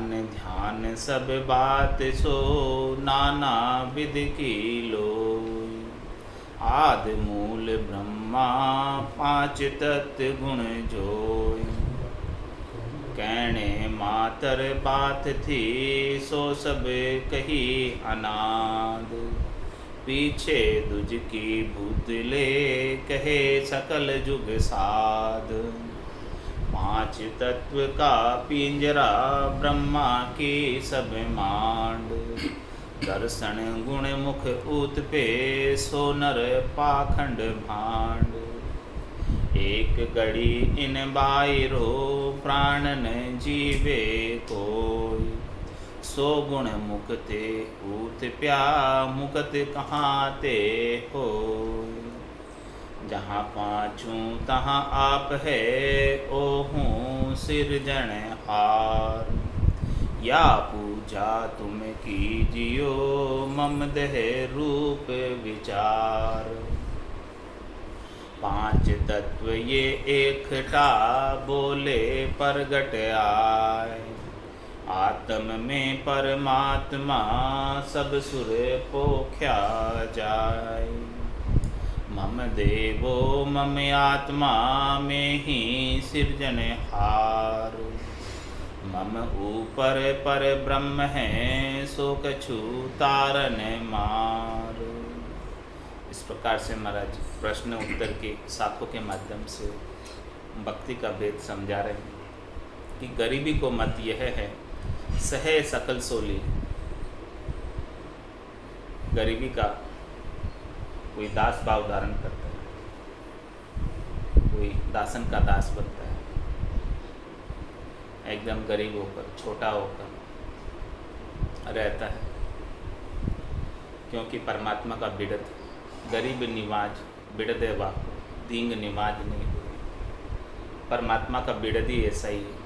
ज्ञान ध्यान सब बात सो, नाना विध की लोई। आद मूल ब्रह्मा पांच तत्व गुण जोई। कहने मातर बात थी, सो सब कही अनाद। पीछे दुज की भूतले, कहे सकल जुग साध। पांच तत्व का पिंजरा, ब्रह्मा की सब मांड। दर्शन गुण मुख ऊत पे, सो नर पाखंड भांड। एक घड़ी इन बायरो, प्राण न जीवे कोई। सो गुण मुक्ते ऊत प्या, मुकत कहाँ ते होय। जहाँ पाँचों तहाँ आप है, ओहूँ सिरजनहार। या पूजा तुम कीजियो, मम देह रूप विचार। पांच तत्व ये एकटा, बोले प्रगट आए। आत्म में परमात्मा, सब सुर पोख्या जाय। मम देवो मम आत्मा, में ही सिरजनहार। मम ऊपर पर ब्रह्म है, सो कछु तारन मार। इस प्रकार से महाराज प्रश्न उत्तर के साखों के माध्यम से भक्ति का भेद समझा रहे हैं कि गरीबी को मत यह है, सहे सकल सोली। गरीबी का कोई दास भाव धारण करता है, कोई दासन का दास बनता है, एकदम गरीब होकर, छोटा होकर रहता है। क्योंकि परमात्मा का बिड़त, गरीब निवाज बिड़दे वाको, दींग निवाज नहीं हुई। परमात्मा का बिड़द ही ऐसा ही है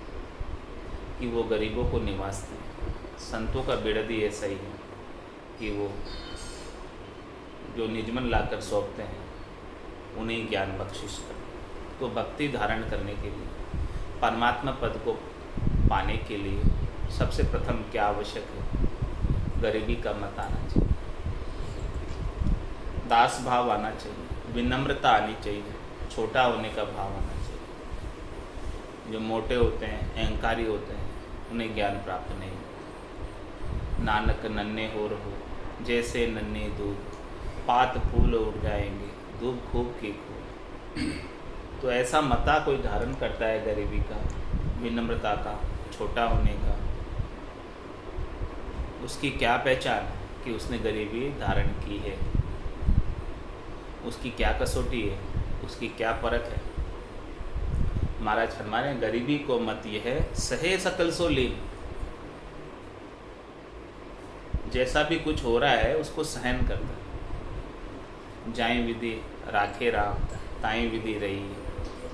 कि वो गरीबों को निवासते हैं। संतों का बिड़द ही ऐसा ही है कि वो जो निजमन लाकर सौंपते हैं, उन्हें ज्ञान बख्शिश कर। तो भक्ति धारण करने के लिए, परमात्मा पद को पाने के लिए सबसे प्रथम क्या आवश्यक है? गरीबी का मत आना चाहिए, दास भाव आना चाहिए, विनम्रता आनी चाहिए, छोटा होने का भाव आना चाहिए। जो मोटे होते हैं, अहंकारी होते हैं, उन्हें ज्ञान प्राप्त नहीं होता। नानक नन्हे हो रहो, जैसे नन्हे दूध, पात फूल उड़ जाएंगे, धूप खूब की खूब। तो ऐसा मता कोई धारण करता है गरीबी का, विनम्रता का, छोटा होने का, उसकी क्या पहचान कि उसने गरीबी धारण की है? उसकी क्या कसौटी है? उसकी क्या परख है? महाराज फरमा रहे हैं, गरीबी को मत यह है, सहे सकल सो लीन। जैसा भी कुछ हो रहा है उसको सहन करता है। जाए विधि राखे राम, ताई विधि रही।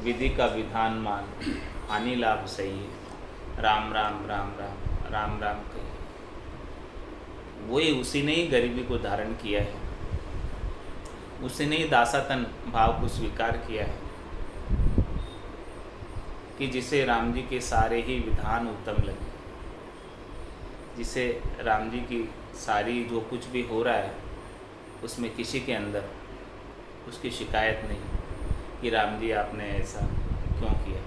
विधि का विधान मान, हानि लाभ सही है। राम राम राम राम राम राम कही। वही उसी ने ही गरीबी को धारण किया है, उसी ने ही दासातन भाव को स्वीकार किया है कि जिसे राम जी के सारे ही विधान उत्तम लगे, जिसे राम जी की सारी जो कुछ भी हो रहा है उसमें किसी के अंदर उसकी शिकायत नहीं कि राम जी आपने ऐसा क्यों किया।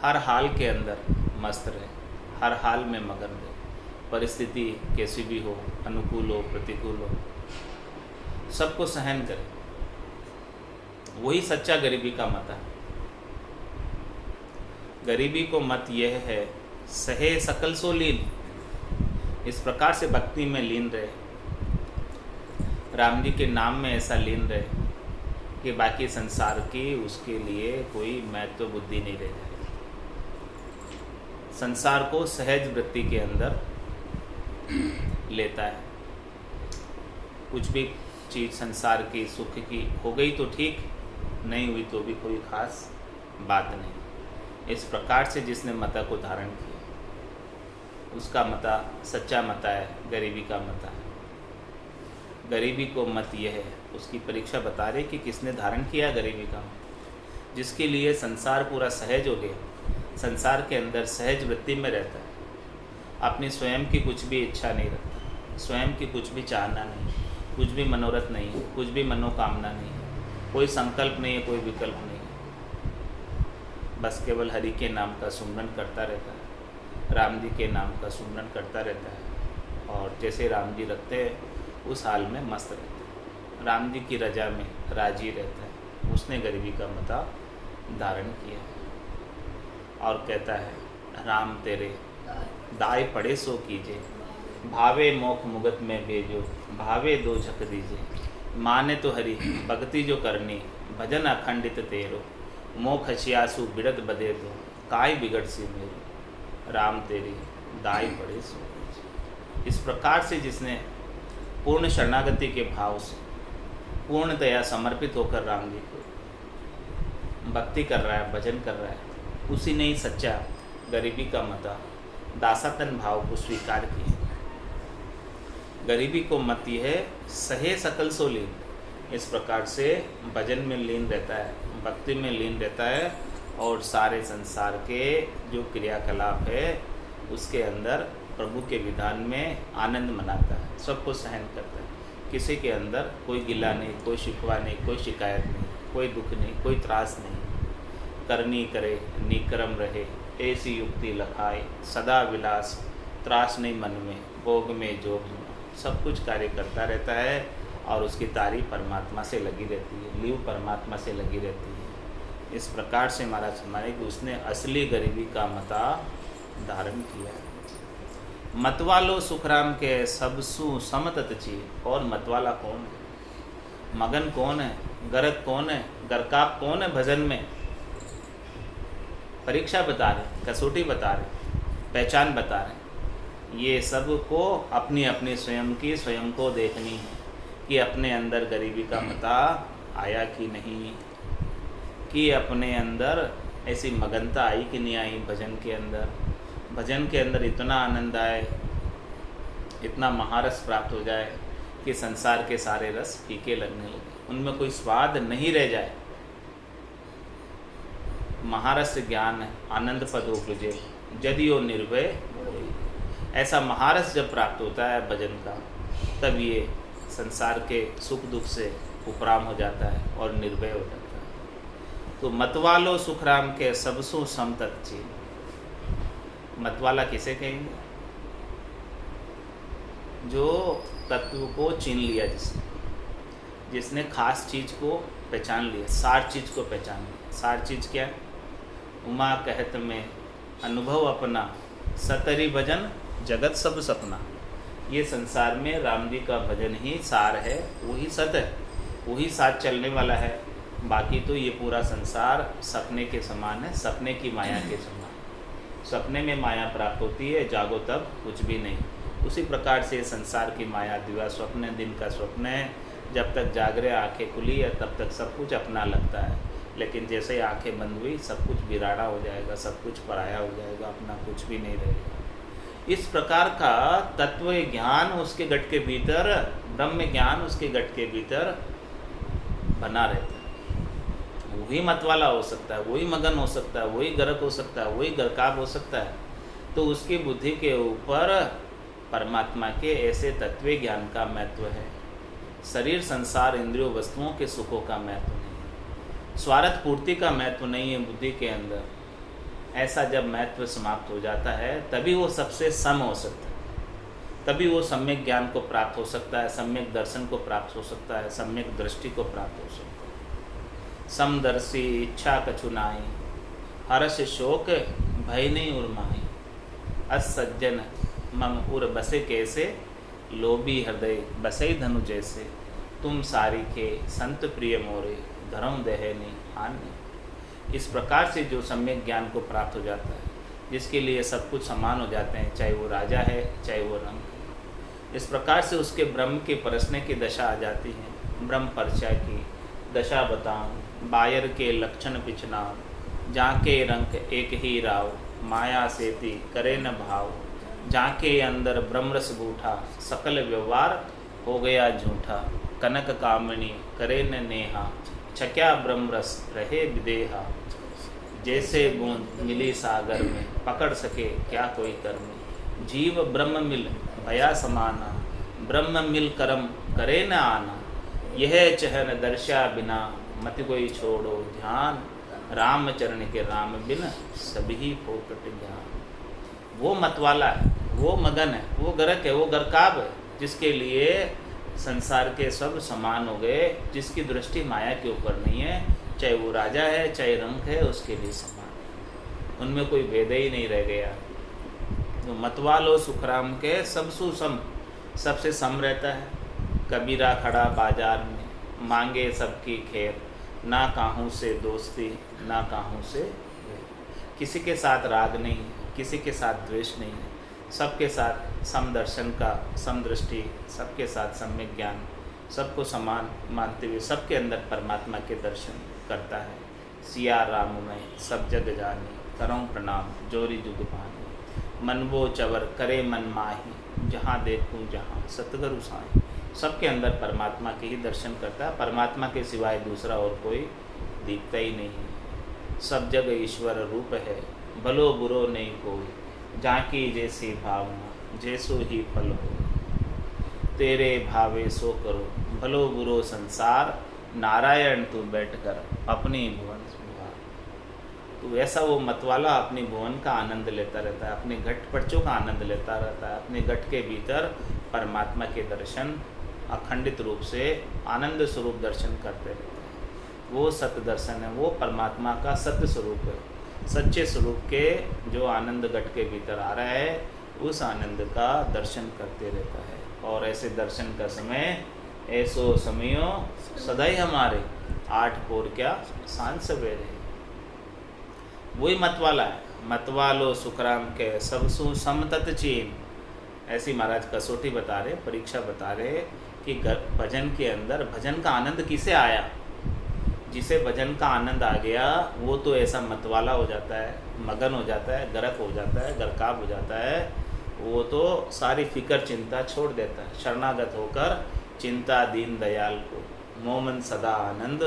हर हाल के अंदर मस्त रहे, हर हाल में मगन रहे, परिस्थिति कैसी भी हो, अनुकूल हो प्रतिकूल हो, सबको सहन करे। वही सच्चा गरीबी का मत है। गरीबी को मत यह है, सहे सकल सो लीन। इस प्रकार से भक्ति में लीन रहे, राम जी के नाम में ऐसा लीन रहे कि बाकी संसार की उसके लिए कोई महत्व बुद्धि नहीं रह जाए। संसार को सहज वृत्ति के अंदर लेता है। कुछ भी चीज़ संसार की सुख की हो गई तो ठीक, नहीं हुई तो भी कोई खास बात नहीं। इस प्रकार से जिसने मता को धारण किया, उसका मता सच्चा मता है, गरीबी का मता है। गरीबी को मत यह है, उसकी परीक्षा बता रहे कि किसने धारण किया गरीबी का मत। जिसके लिए संसार पूरा सहज हो गया, संसार के अंदर सहज वृत्ति में रहता है, अपनी स्वयं की कुछ भी इच्छा नहीं रखता, स्वयं की कुछ भी चाहना नहीं, कुछ भी मनोरथ नहीं है, कुछ भी मनोकामना नहीं है, कोई संकल्प नहीं है, कोई विकल्प नहीं है, बस केवल हरि के नाम का सुमरन करता रहता है, राम जी के नाम का सुमरन करता रहता है और जैसे राम जी रखते हैं उस हाल में मस्त रहता है, राम जी की रजा में राजी रहता है। उसने गरीबी का मता धारण किया और कहता है, राम तेरे दाय पड़े सो कीजिए, भावे मोख मुगत में भेजो, भावे दो झक दीजिए, माने तो हरि भक्ति जो करनी, भजन अखंडित तेरो, मोख छियासु बिड़त बदे दो, काय बिगड़ सी मेरो, राम तेरी दाय पड़े सो कीजिए। इस प्रकार से जिसने पूर्ण शरणागति के भाव से पूर्णतया समर्पित होकर राम जी को भक्ति कर रहा है, भजन कर रहा है, उसी ने ही सच्चा गरीबी का मता दासातन भाव को स्वीकार किया। गरीबी को मत है सहे सकल सो लीन, इस प्रकार से भजन में लीन रहता है, भक्ति में लीन रहता है और सारे संसार के जो क्रियाकलाप है उसके अंदर प्रभु के विधान में आनंद मनाता है, सबको सहन करता है। किसी के अंदर कोई गिला नहीं, कोई शिकवा नहीं, कोई शिकायत नहीं, कोई दुख नहीं, कोई त्रास नहीं। करनी करे निक्रम रहे, ऐसी युक्ति लखाए, सदा विलास त्रास नहीं मन में, भोग में जोग जुआ, सब कुछ कार्य करता रहता है और उसकी तारीफ परमात्मा से लगी रहती है, लीव परमात्मा से लगी रहती है। इस प्रकार से महाराज हमारे कि उसने असली गरीबी का मता धारण किया। मतवालो सुखराम के सबसु समतत ची, और मतवाला कौन है, मगन कौन है, गरक कौन है, गरकाप कौन है भजन में, परीक्षा बता रहे, कसौटी बता रहे, पहचान बता रहे। ये सब को अपनी अपनी स्वयं को देखनी है कि अपने अंदर गरीबी का मता आया कि नहीं, कि अपने अंदर ऐसी मगनता आई कि नहीं आई भजन के अंदर, भजन के अंदर इतना आनंद आए, इतना महारस प्राप्त हो जाए कि संसार के सारे रस फीके लगने लगे, उनमें कोई स्वाद नहीं रह जाए। महारस ज्ञान आनंद पद उपजे जदियो निर्भय, ऐसा महारस जब प्राप्त होता है भजन का, तब ये संसार के सुख दुख से उपराम हो जाता है और निर्भय हो जाता है। तो मतवालो सुखराम के सबसु समतत ची, मतवाला किसे कहेंगे, जो तत्व को छीन लिया, जिसने खास चीज़ को पहचान लिया, सार चीज़ को पहचान लिया। सार चीज़ क्या है, उमा कहत में अनुभव अपना, सतरी भजन जगत सब सपना। ये संसार में राम जी का भजन ही सार है, वही सत है, वही साथ चलने वाला है। बाकी तो ये पूरा संसार सपने के समान है, सपने की माया के समान। सपने में माया प्राप्त होती है, जागो तब कुछ भी नहीं। उसी प्रकार से संसार की माया दिवा स्वप्न, दिन का स्वप्न है, जब तक जागरे आंखें खुली है तब तक सब कुछ अपना लगता है, लेकिन जैसे ही आंखें बंद हुई सब कुछ विराड़ा हो जाएगा, सब कुछ पराया हो जाएगा, अपना कुछ भी नहीं रहेगा। इस प्रकार का तत्व ज्ञान उसके गट के भीतर, ब्रह्म ज्ञान उसके गट के भीतर बना रहता है। वही मतवाला हो सकता है, वही मगन हो सकता है, वही गरक हो सकता है, वही गरकाब हो सकता है। तो उसकी बुद्धि के ऊपर परमात्मा के ऐसे तत्व ज्ञान का महत्व है। शरीर संसार इंद्रियों वस्तुओं के सुखों का महत्व नहीं, स्वार्थ पूर्ति का महत्व नहीं है बुद्धि के अंदर। ऐसा जब महत्व समाप्त हो जाता है तभी वो सबसे सम हो सकता है, तभी वो सम्यक ज्ञान को प्राप्त हो सकता है, सम्यक दर्शन को प्राप्त हो सकता है, सम्यक दृष्टि को प्राप्त हो सकता है। समदर्शी इच्छा कछु नाई, हर्ष शोक भय नहीं उर्माई, असज्जन मम उर बसे कैसे, लोभी हृदय बसई धनु जैसे, तुम सारी के संत प्रिय मोरे, धर्म दहनी हानि। इस प्रकार से जो सम्यक ज्ञान को प्राप्त हो जाता है, जिसके लिए सब कुछ समान हो जाते हैं, चाहे वो राजा है चाहे वो रंग है, इस प्रकार से उसके ब्रह्म के परसने की दशा आ जाती है। ब्रह्म परिचय की दशा बताऊँ, बायर के लक्षण पिछनाऊँ, जाके रंग एक ही राव, माया सेती करे न भाव, जाके अंदर ब्रह्मरस बूठा, सकल व्यवहार हो गया झूठा, कनक कामनी करे न नेहा, छक्या ब्रह्मरस रहे विदेहा, जैसे बूंद मिली सागर में, पकड़ सके क्या कोई कर्म। जीव ब्रह्म मिल भया समाना, ब्रह्म मिल कर्म करे न आना। यह चहन दर्शा बिना, मत कोई छोड़ो ध्यान। राम चरण के राम बिन, सभी फोकट ज्ञान। वो मतवाला है, वो मगन है, वो गरक है, वो गरकाब है, जिसके लिए संसार के सब समान हो गए, जिसकी दृष्टि माया के ऊपर नहीं है। चाहे वो राजा है, चाहे रंक है, उसके लिए समान, उनमें कोई भेद ही नहीं रह गया। तो मतवालो सुखराम के सब सुसम, सबसे सम रहता है। कबीरा खड़ा बाजार में, मांगे सबकी खैर। ना काहूँ से दोस्ती, ना काहूँ से वैर। किसी के साथ राग नहीं, किसी के साथ द्वेष नहीं है। सबके साथ समदर्शन का समदृष्टि, सबके साथ सम्यक ज्ञान, सबको समान मानते हुए सबके अंदर परमात्मा के दर्शन करता है। सिया राम में सब जग जाने, करऊँ प्रणाम जोरी जुग भाने। मन वो चवर करे मन माही, जहाँ देखूँ जहाँ सतगुरु साईं। सबके अंदर परमात्मा के ही दर्शन करता है, परमात्मा के सिवाय दूसरा और कोई दिखता ही नहीं है। सब जग ईश्वर रूप है, भलो बुरो नहीं कोई। जाकी जैसी भावना, जैसो ही फल हो। तेरे भावे सो करो, भलो बुरो संसार। नारायण तू बैठकर अपनी भुवन संभार। तो ऐसा वो मतवाला अपनी भुवन का आनंद लेता रहता है, अपने घट पर्चों का आनंद लेता रहता है। अपने घट के भीतर परमात्मा के दर्शन अखंडित रूप से आनंद स्वरूप दर्शन करते रहते हैं। वो सत्य दर्शन है, वो परमात्मा का सत्य स्वरूप है। सच्चे स्वरूप के जो आनंद घट के भीतर आ रहा है, उस आनंद का दर्शन करते रहता है। और ऐसे दर्शन का समय ऐसो समयो सदाई हमारे, 8 पोर क्या सांझ सवेरे। वही मतवाला है। मतवालो सुखराम के सबसु समतत चीन। ऐसी महाराज कसौटी बता रहे, परीक्षा बता रहे कि भजन के अंदर भजन का आनंद किसे आया। जिसे भजन का आनंद आ गया, वो तो ऐसा मतवाला हो जाता है, मगन हो जाता है, गरक हो जाता है, गरकाब हो जाता है। वो तो सारी फिक्र चिंता छोड़ देता है, शरणागत होकर चिंता दीन दयाल को। मोमन सदा आनंद,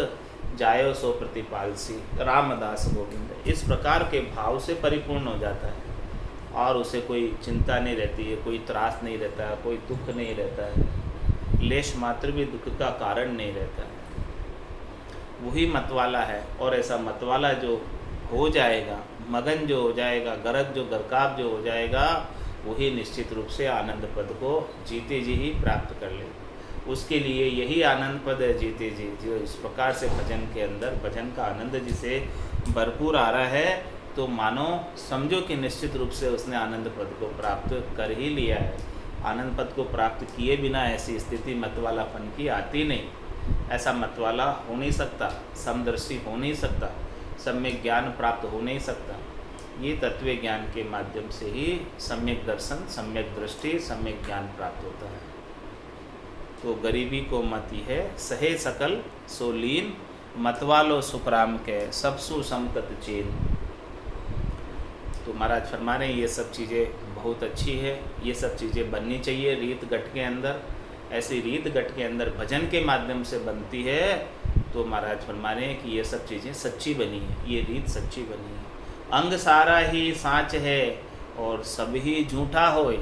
जायो सो प्रतिपालसी रामदास गोविंद। इस प्रकार के भाव से परिपूर्ण हो जाता है और उसे कोई चिंता नहीं रहती है, कोई त्रास नहीं रहता है, कोई दुख नहीं रहता है, लेश मात्र भी दुख का कारण नहीं रहता है। वही मतवाला है। और ऐसा मतवाला जो हो जाएगा, मगन जो हो जाएगा, गरक जो गरकाब जो हो जाएगा, वही निश्चित रूप से आनंद पद को जीते जी ही प्राप्त कर ले। उसके लिए यही आनंद पद है जीते जी, जो इस प्रकार से भजन के अंदर भजन का आनंद जिसे भरपूर आ रहा है, तो मानो समझो कि निश्चित रूप से उसने आनंद पद को प्राप्त कर ही लिया है। आनंद पद को प्राप्त किए बिना ऐसी स्थिति मतवालापन की आती नहीं। ऐसा मतवाला हो नहीं सकता, समदर्शी हो नहीं सकता, सम्यक ज्ञान प्राप्त हो नहीं सकता। ये तत्व ज्ञान के माध्यम से ही सम्यक दर्शन, सम्यक दृष्टि, सम्यक ज्ञान प्राप्त होता है। तो गरीबी को मति है सहे सकल सोलीन, मतवालो सुखराम के सबसु समतत चीन। तो महाराज फरमा रहे हैं ये सब चीज़ें बहुत अच्छी है, ये सब चीज़ें बननी चाहिए रीत गट के अंदर। ऐसी रीत गट के अंदर भजन के माध्यम से बनती है। तो महाराज फरमा रहे हैं कि ये सब चीज़ें सच्ची बनी है, ये रीत सच्ची बनी है। अंग सारा ही साँच है और सब ही झूठा होए,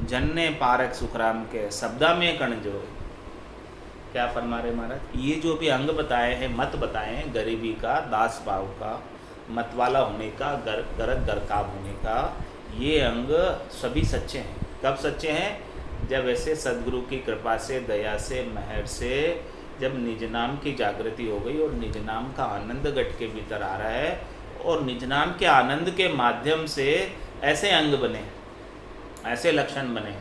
जन्ने पारक सुखराम के शब्दा में कण जो। क्या फरमा रहे महाराज, ये जो भी अंग बताए हैं, मत बताए हैं, गरीबी का, दास भाव का, मतवाला होने का, गरक गरकाब होने का, ये अंग सभी सच्चे हैं। कब सच्चे हैं? जब ऐसे सदगुरु की कृपा से, दया से, मेहर से जब निज नाम की जागृति हो गई और निज नाम का आनंद घट के भीतर आ रहा है, और निज नाम के आनंद के माध्यम से ऐसे अंग बने, ऐसे लक्षण बने,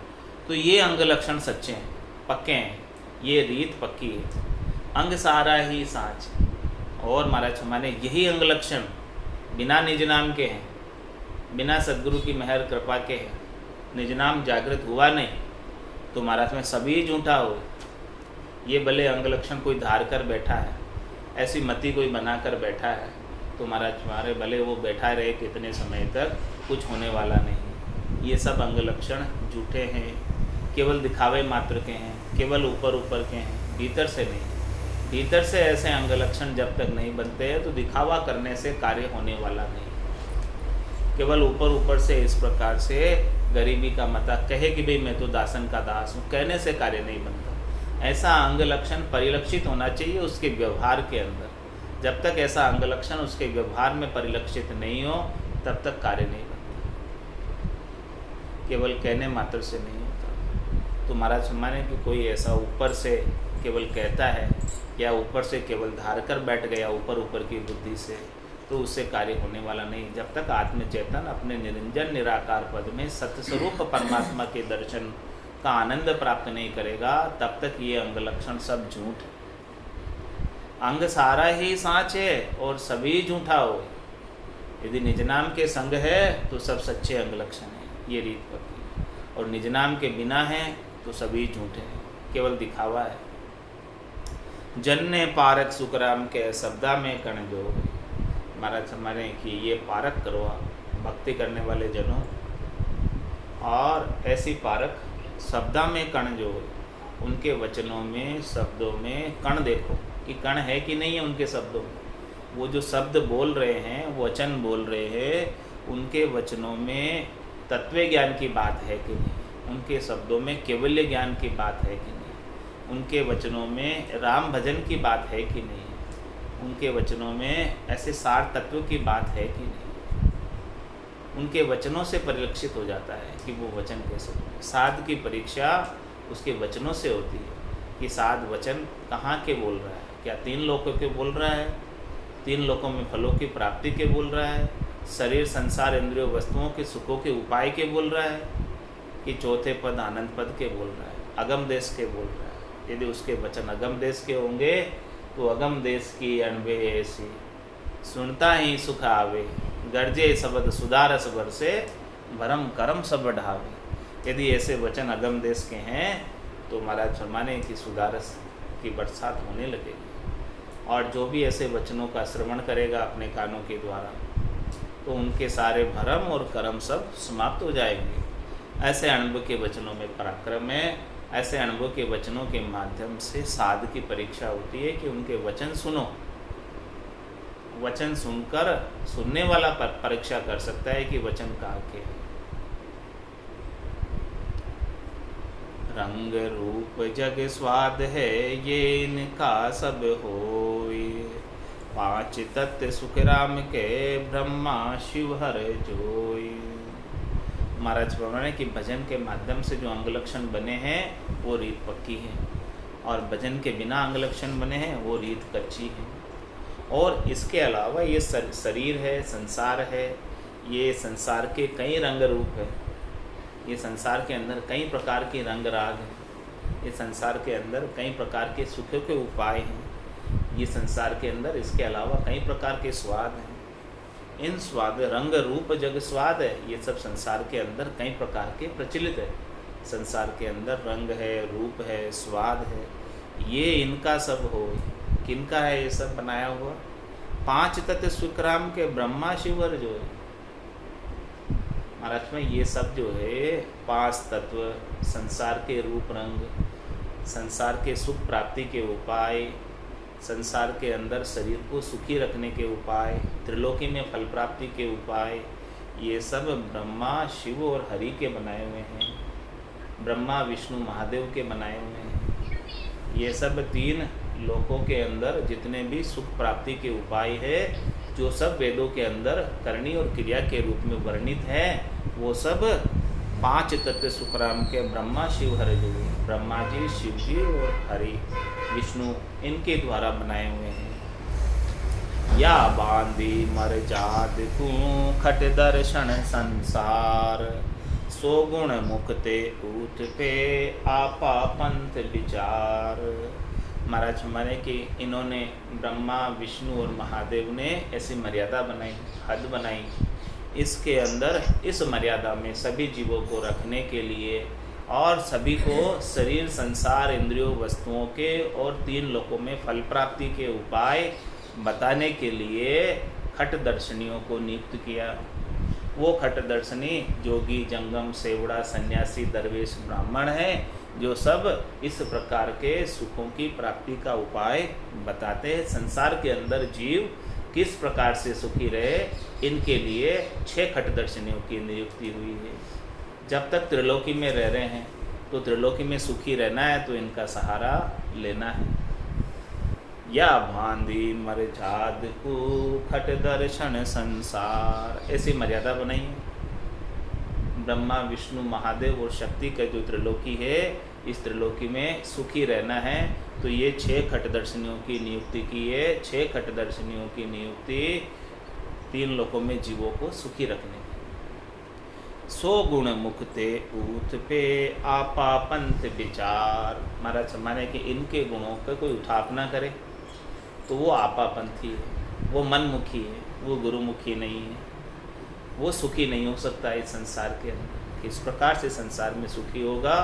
तो ये अंग लक्षण सच्चे हैं, पक्के हैं, ये रीत पक्की है। अंग सारा ही साँच। और महाराज हमारे यही अंग लक्षण बिना निज नाम के हैं, बिना सदगुरु की मेहर कृपा के हैं, निज नाम जागृत हुआ नहीं, तो महाराज में सभी झूठा हो। ये भले अंग लक्षण कोई धार कर बैठा है, ऐसी मति कोई बना कर बैठा है, तो महाराज हमारे भले वो बैठा रहे कितने समय तक, कुछ होने वाला नहीं। ये सब अंग लक्षण झूठे हैं, केवल दिखावे मात्र के हैं, केवल ऊपर ऊपर के हैं, भीतर से नहीं। भीतर से ऐसे अंग लक्षण जब तक नहीं बनते हैं तो दिखावा करने से कार्य होने वाला नहीं। केवल ऊपर ऊपर से इस प्रकार से गरीबी का मता कहे कि भाई मैं तो दासन का दास हूँ, कहने से कार्य नहीं बनता। ऐसा अंग लक्षण परिलक्षित होना चाहिए उसके व्यवहार के अंदर। जब तक ऐसा अंग लक्षण उसके व्यवहार में परिलक्षित नहीं हो तब तक कार्य नहीं बनता। केवल कहने मात्र से नहीं होता। तो महाराज माने कि कोई ऐसा ऊपर से केवल कहता है या ऊपर से केवल धार कर बैठ गया ऊपर ऊपर की बुद्धि से, तो उससे कार्य होने वाला नहीं। जब तक आत्मचेतन अपने निरंजन निराकार पद में सत्स्वरूप परमात्मा के दर्शन का आनंद प्राप्त नहीं करेगा तब तक ये अंग लक्षण सब झूठ है। अंग सारा ही साँच है और सभी झूठा हो। यदि निज नाम के संग है तो सब सच्चे अंग लक्षण है, ये रीत पक्की। और निज नाम के बिना है तो सभी झूठे हैं, केवल दिखावा है। जन्ने पारक सुखराम के शब्दा में कण जो। महाराज हमारे कि ये पारक करो भक्ति करने वाले जनों, और ऐसी पारक शब्दा में कण जो, उनके वचनों में शब्दों में कण देखो कि कण है कि नहीं है उनके शब्दों में। वो जो शब्द बोल रहे हैं, वचन बोल रहे हैं, उनके वचनों में तत्व ज्ञान की बात है कि नहीं, उनके शब्दों में केवल्य ज्ञान की बात है कि नहीं, उनके वचनों में राम भजन की बात है कि नहीं, उनके वचनों में ऐसे सार तत्व की बात है कि नहीं। उनके वचनों से परिलक्षित हो जाता है कि वो वचन कैसे। साध की परीक्षा उसके वचनों से होती है कि साध वचन कहाँ के बोल रहा है। क्या 3 लोकों के बोल रहा है, 3 लोकों में फलों की प्राप्ति के बोल रहा है, शरीर संसार इंद्रियों वस्तुओं के सुखों के उपाय के बोल रहा है, कि चौथे पद आनंद पद के बोल रहा है, अगम देश के बोल रहा है। यदि उसके वचन अगम देश के होंगे तो अगम देश की अणबे ऐसी, सुनता ही सुख आवे, गर्जे शब्द सुधारस बरसे, भरम करम सब ढावे। यदि ऐसे वचन अगम देश के हैं तो महाराज फरमाने की सुधारस की बरसात होने लगेगी। और जो भी ऐसे वचनों का श्रवण करेगा अपने कानों के द्वारा तो उनके सारे भरम और कर्म सब समाप्त हो जाएंगे। ऐसे अनुभव के वचनों में पराक्रम है। ऐसे अनुभव के वचनों के माध्यम से साध की परीक्षा होती है कि उनके वचन सुनो। वचन सुनकर सुनने वाला परीक्षा कर सकता है कि वचन कहाँ के है। रंग रूप जग स्वाद है ये इनका सब होय, 5 तत्व सुख राम के ब्रह्मा शिव हर जोय। महाराज बोल कि भजन के माध्यम से जो अंग लक्षण बने हैं वो रीत पक्की है, और भजन के बिना अंग लक्षण बने हैं वो रीत कच्ची है। और इसके अलावा ये शरीर है, संसार है, ये संसार के कई रंग रूप है। ये संसार के अंदर कई प्रकार के रंग राग हैं। ये संसार के अंदर कई प्रकार के सुखों के उपाय हैं। ये संसार के अंदर इसके अलावा कई प्रकार के स्वाद हैं। इन स्वाद रंग रूप जग स्वाद है, ये सब संसार के अंदर कई प्रकार के प्रचलित है। संसार के अंदर रंग है, रूप है, स्वाद है, ये इनका सब हो। किनका है ये सब बनाया हुआ? 5 तत्व सुखराम के ब्रह्मा शिवर जो है महाराज में, ये सब जो है 5 तत्व, संसार के रूप रंग, संसार के सुख प्राप्ति के उपाय, संसार के अंदर शरीर को सुखी रखने के उपाय, त्रिलोकी में फल प्राप्ति के उपाय, ये सब ब्रह्मा शिव और हरि के बनाए हुए हैं। ब्रह्मा विष्णु महादेव के बनाए हुए हैं। ये सब 3 लोकों के अंदर जितने भी सुख प्राप्ति के उपाय है, जो सब वेदों के अंदर करनी और क्रिया के रूप में वर्णित है, वो सब 5 तत्व सुखराम के ब्रह्मा शिव हरि जी, ब्रह्मा जी, शिव जी और हरि विष्णु, इनके द्वारा बनाए हुए हैं। या बांधी मर जात तू खट दर्शन संसार, सो गुण मुक्ते ऊत पे आपा पंथ विचार। महाराज हमारे कि इन्होंने ब्रह्मा विष्णु और महादेव ने ऐसी मर्यादा बनाई, हद बनाई। इसके अंदर इस मर्यादा में सभी जीवों को रखने के लिए और सभी को शरीर संसार इंद्रियों वस्तुओं के और 3 लोकों में फल प्राप्ति के उपाय बताने के लिए खट दर्शनियों को नियुक्त किया। वो खट दर्शनी जोगी, जंगम, सेवड़ा, सन्यासी, दरवेश, ब्राह्मण है। जो सब इस प्रकार के सुखों की प्राप्ति का उपाय बताते हैं। संसार के अंदर जीव किस प्रकार से सुखी रहे, इनके लिए 6 खटदर्शनियों की नियुक्ति हुई है। जब तक त्रिलोकी में रह रहे हैं तो त्रिलोकी में सुखी रहना है, तो इनका सहारा लेना है। या भांदी मरझाद को खट दर्शन संसार, ऐसी मर्यादा बनाई है। ब्रह्मा विष्णु महादेव और शक्ति का जो त्रिलोकी है, इस त्रिलोकी में सुखी रहना है, तो ये 6 खटदर्शनियों की नियुक्ति की है। 6 खटदर्शनियों की नियुक्ति 3 लोकों में जीवों को सुखी रखने की। 100 गुण मुक्ते ऊथ पे आपा पंथ विचार। महाराज माने कि इनके गुणों का कोई उठापना करे तो वो आपापंथी है, वो मनमुखी है, वो गुरुमुखी नहीं है, वो सुखी नहीं हो सकता इस संसार के अंदर। इस प्रकार से संसार में सुखी होगा।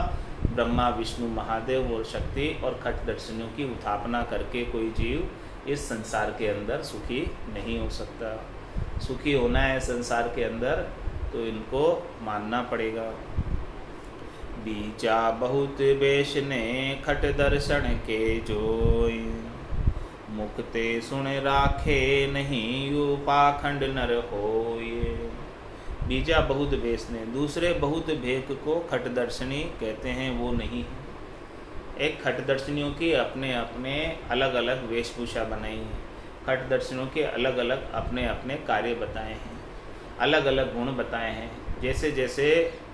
ब्रह्मा विष्णु महादेव और शक्ति और खटदर्शनियों की उथापना करके कोई जीव इस संसार के अंदर सुखी नहीं हो सकता। सुखी होना है संसार के अंदर तो इनको मानना पड़ेगा। बीजा बहुत बेशने खट दर्शन के जोय, मुक्ते सुन राखे नहीं यू पाखंड नर होय। बीजा बहुत बेशने, दूसरे बहुत भेक को खटदर्शनी कहते हैं, वो नहीं है। एक खटदर्शनियों की अपने अपने अलग अलग वेशभूषा बनाई है, खटदर्शनियों के अलग अलग अपने अपने कार्य बताए हैं, अलग अलग गुण बताए हैं। जैसे जैसे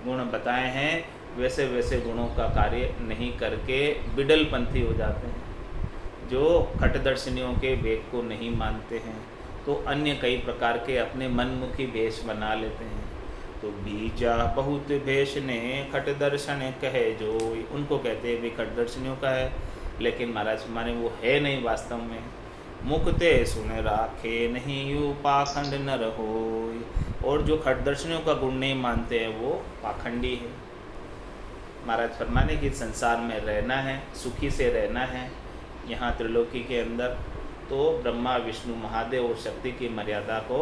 गुण बताए हैं वैसे वैसे गुणों का कार्य नहीं करके बिडलपंथी हो जाते हैं। जो खटदर्शनियों के वेग को नहीं मानते हैं तो अन्य कई प्रकार के अपने मनमुखी भेष बना लेते हैं। तो बीजा बहुत भेष ने खटदर्शन कहे जो, उनको कहते हैं भी खटदर्शनियों का है, लेकिन महाराज माने वो है नहीं वास्तव में। मुक्ते सुन राखे नहीं यू पाखंड न रहो, और जो खटदर्शनियों का गुण नहीं मानते हैं वो पाखंडी है। महाराज फरमाने कि संसार में रहना है, सुखी से रहना है यहाँ त्रिलोकी के अंदर, तो ब्रह्मा विष्णु महादेव और शक्ति की मर्यादा को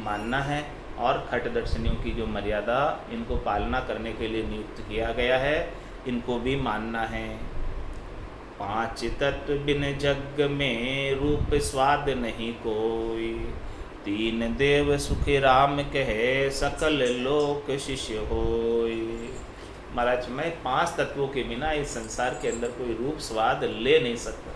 मानना है, और खटदर्शनियों की जो मर्यादा इनको पालना करने के लिए नियुक्त किया गया है, इनको भी मानना है। 5 तत्व बिन जग में रूप स्वाद नहीं कोई, 3 देव सुख राम कहे सकल लोक शिष्य होय। महाराज मैं 5 तत्वों के बिना इस संसार के अंदर कोई रूप स्वाद ले नहीं सकता।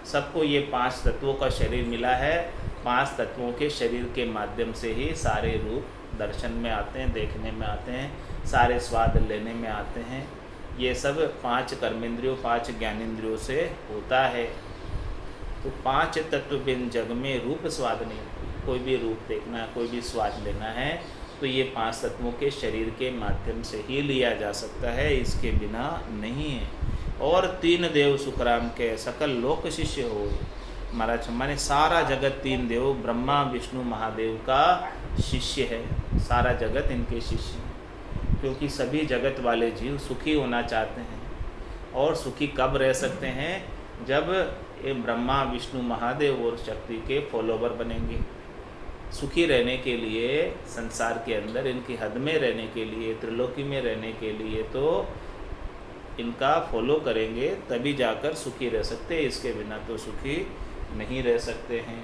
सबको ये 5 तत्वों का शरीर मिला है, 5 तत्वों के शरीर के माध्यम से ही सारे रूप दर्शन में आते हैं, देखने में आते हैं, सारे स्वाद लेने में आते हैं। ये सब 5 कर्मेंद्रियों 5 ज्ञानेंद्रियों से होता है। तो 5 तत्व बिन जग में रूप स्वाद नहीं, कोई भी रूप देखना है, कोई भी स्वाद लेना है तो ये 5 तत्वों के शरीर के माध्यम से ही लिया जा सकता है, इसके बिना नहीं है। और 3 देव सुखराम के सकल लोक शिष्य हो। महाराज माने सारा जगत 3 देव ब्रह्मा विष्णु महादेव का शिष्य है, सारा जगत इनके शिष्य हैं, क्योंकि सभी जगत वाले जीव सुखी होना चाहते हैं। और सुखी कब रह सकते हैं? जब ये ब्रह्मा विष्णु महादेव और शक्ति के फॉलोवर बनेंगे। सुखी रहने के लिए संसार के अंदर, इनकी हद में रहने के लिए, त्रिलोकी में रहने के लिए तो इनका फॉलो करेंगे तभी जाकर सुखी रह सकते हैं, इसके बिना तो सुखी नहीं रह सकते हैं।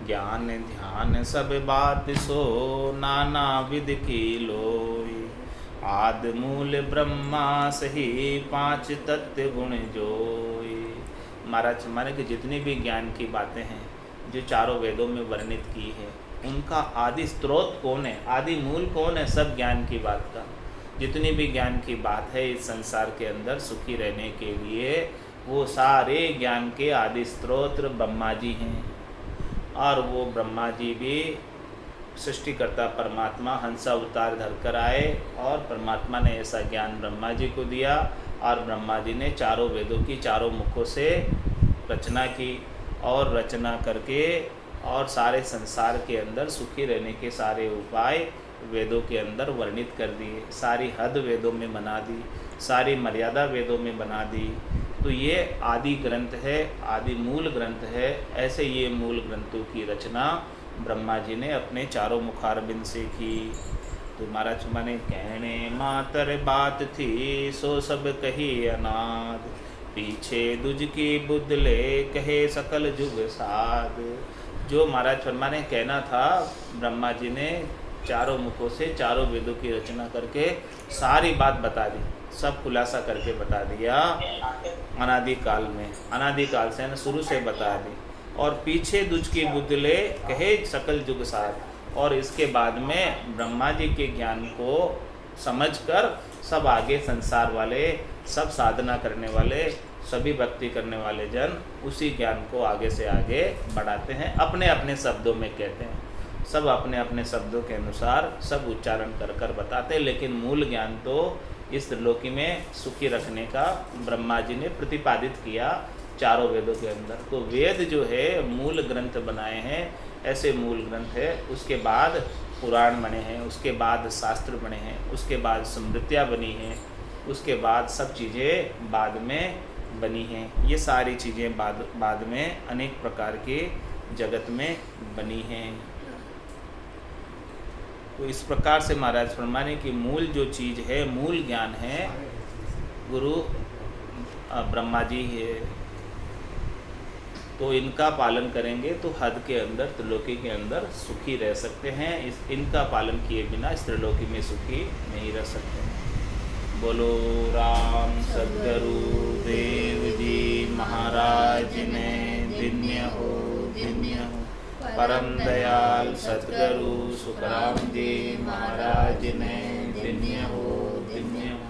ज्ञान ध्यान सब बात सो नाना विध की लोई, आद मूल ब्रह्मा सही 5 तत्व गुण जोई। महाराज माने कि जितनी भी ज्ञान की बातें हैं जो चारों वेदों में वर्णित की है, उनका आदि स्रोत कौन है, आदि मूल कौन है सब ज्ञान की बात का। जितनी भी ज्ञान की बात है इस संसार के अंदर सुखी रहने के लिए, वो सारे ज्ञान के आदि स्रोत ब्रह्मा जी हैं। और वो ब्रह्मा जी भी सृष्टिकर्ता परमात्मा हंसा अवतार धरकर आए, और परमात्मा ने ऐसा ज्ञान ब्रह्मा जी को दिया, और ब्रह्मा जी ने चारों वेदों की चारों मुखों से रचना की, और रचना करके और सारे संसार के अंदर सुखी रहने के सारे उपाय वेदों के अंदर वर्णित कर दिए। सारी हद वेदों में बना दी, सारी मर्यादा वेदों में बना दी। तो ये आदि ग्रंथ है, आदि मूल ग्रंथ है। ऐसे ये मूल ग्रंथों की रचना ब्रह्मा जी ने अपने चारों मुखारबिंद से की। तो महाराज माने कहने मातर बात थी सो सब कही अनाद, पीछे दुज की बुदले कहे सकल जुग साध। जो महाराज शर्मा ने कहना था, ब्रह्मा जी ने चारों मुखों से चारों वेदों की रचना करके सारी बात बता दी, सब खुलासा करके बता दिया अनादिकाल में, अनादिकाल से ना शुरू से बता दी। और पीछे दुज की बुदले कहे सकल जुग साथ, और इसके बाद में ब्रह्मा जी के ज्ञान को समझकर सब आगे संसार वाले, सब साधना करने वाले, सभी भक्ति करने वाले जन उसी ज्ञान को आगे से आगे बढ़ाते हैं, अपने अपने शब्दों में कहते हैं, सब अपने अपने शब्दों के अनुसार सब उच्चारण कर कर बताते हैं। लेकिन मूल ज्ञान तो इस त्रिलोकी में सुखी रखने का ब्रह्मा जी ने प्रतिपादित किया चारों वेदों के अंदर। तो वेद जो है मूल ग्रंथ बनाए हैं, ऐसे मूल ग्रंथ है। उसके बाद पुराण बने हैं, उसके बाद शास्त्र बने हैं, उसके बाद स्मृतियाँ बनी हैं, उसके बाद सब चीज़ें बाद में बनी हैं। ये सारी चीज़ें बाद में अनेक प्रकार के जगत में बनी हैं। तो इस प्रकार से महाराज फरमाने की मूल जो चीज़ है, मूल ज्ञान है, गुरु ब्रह्मा जी है। तो इनका पालन करेंगे तो हद के अंदर, त्रिलोकी के अंदर सुखी रह सकते हैं। इनका पालन किए बिना इस त्रिलोकी में सुखी नहीं रह सकते हैं। बोलो राम सद्गुरु देव जी महाराज ने धन्य हो, धन्य हो। परम दयाल सद्गुरु सुखराम जी महाराज ने धन्य हो, धन्य हो।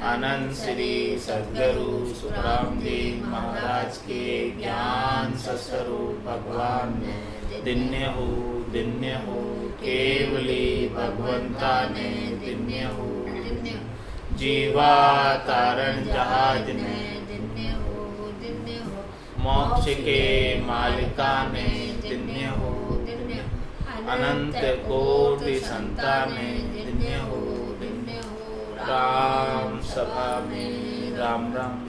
आनंद श्री सद्गुरु सुखराम जी महाराज के ज्ञान सस्वरूप भगवान ने धन्य हो, धन्य हो। केवली भगवंता ने धन्य हो, धन्य हो। जीवा तारण जहाज ने धन्य हो, धन्य हो। मोक्ष के मालिका ने धन्य हो, धन्य हो। अनंत कोटि संताने धन्य हो, धन्य हो। राम सभा में राम राम।